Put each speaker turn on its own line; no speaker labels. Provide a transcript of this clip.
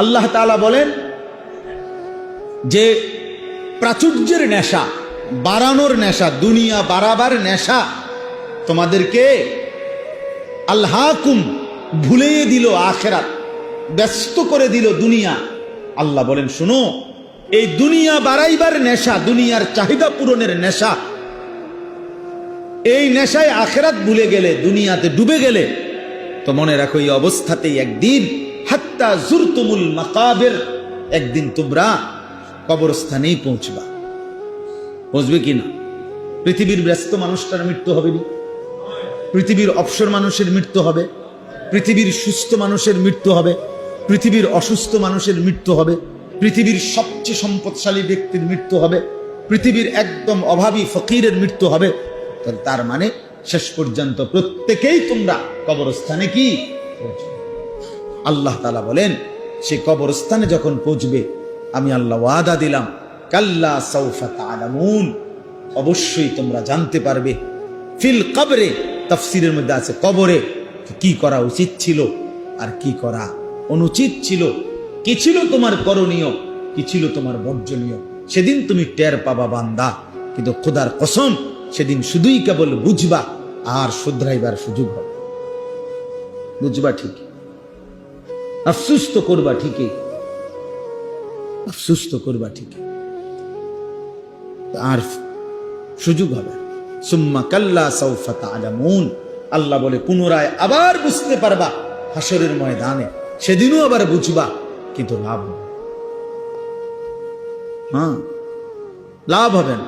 আল্লাহ তাআলা বলেন যে প্রাচুর্যের নেশা, বাড়ানোর নেশা, দুনিয়া বাড়াবার নেশা তোমাদেরকে আল্লাহকুম ভুলিয়ে দিল আখিরাত, ব্যস্ত করে দিল দুনিয়া। আল্লাহ বলেন শুনো, এই দুনিয়া বাড়াইবার নেশা, দুনিয়ার চাহিদা পূরণের নেশা, এই নেশায় আখিরাত ভুলে গেলে, দুনিয়াতে ডুবে গেলে তো মনে রাখো এই অবস্থাতেই একদিন হাত্তা জুরতুমুল মাকাবির, একদিন তোমরা কবরস্থানেই পৌঁছবা। পৌঁছবে কিনা? পৃথিবীর ব্যস্ত মানুষটার মৃত্যু হবে না, পৃথিবীর অবসর মানুষের মৃত্যু হবে, পৃথিবীর সুস্থ মানুষের মৃত্যু হবে, পৃথিবীর অসুস্থ মানুষের মৃত্যু হবে, পৃথিবীর সবচেয়ে সম্পদশালী ব্যক্তির মৃত্যু হবে, পৃথিবীর একদম অভাবী ফকিরের মৃত্যু হবে। তার মানে শেষ পর্যন্ত প্রত্যেকেই তোমরা কবরস্থানে কি পৌঁছবে। আল্লাহ তাআলা বলেন সেই কবরস্থানে যখন পৌঁছবে আমি আল্লাহ ওয়াদা দিলাম, কাল্লা সাউফা তা'লামুন, অবশ্যই তোমরা জানতে পারবে। ফিল কবরে, তাফসীরের মধ্যে আছে কবরে কি করা উচিত ছিল আর কি করা অনুচিত ছিল, কি ছিল তোমার করণীয়, কি ছিল তোমার বর্জনীয়, সেদিন তুমি টের পাবা বান্দা। কিন্তু খোদার কসম, সেদিন শুধুই কেবল বুঝবা আর শুধরাইবার সুযোগ হবে। বুঝবা ঠিকই, আফসোস তো করবা ঠিকই, আফসোস তো করবা ঠিকই, আর সুযোগ হবে। সুম্মা কাল্লা সাউফা তা'লামুন, আল্লাহ বলে পুনরায় আবার বুঝতে পারবা হাসরের ময়দানে, সেদিনও আবার বুঝবা, কিন্তু লাভ হবে, লাভ হবে না।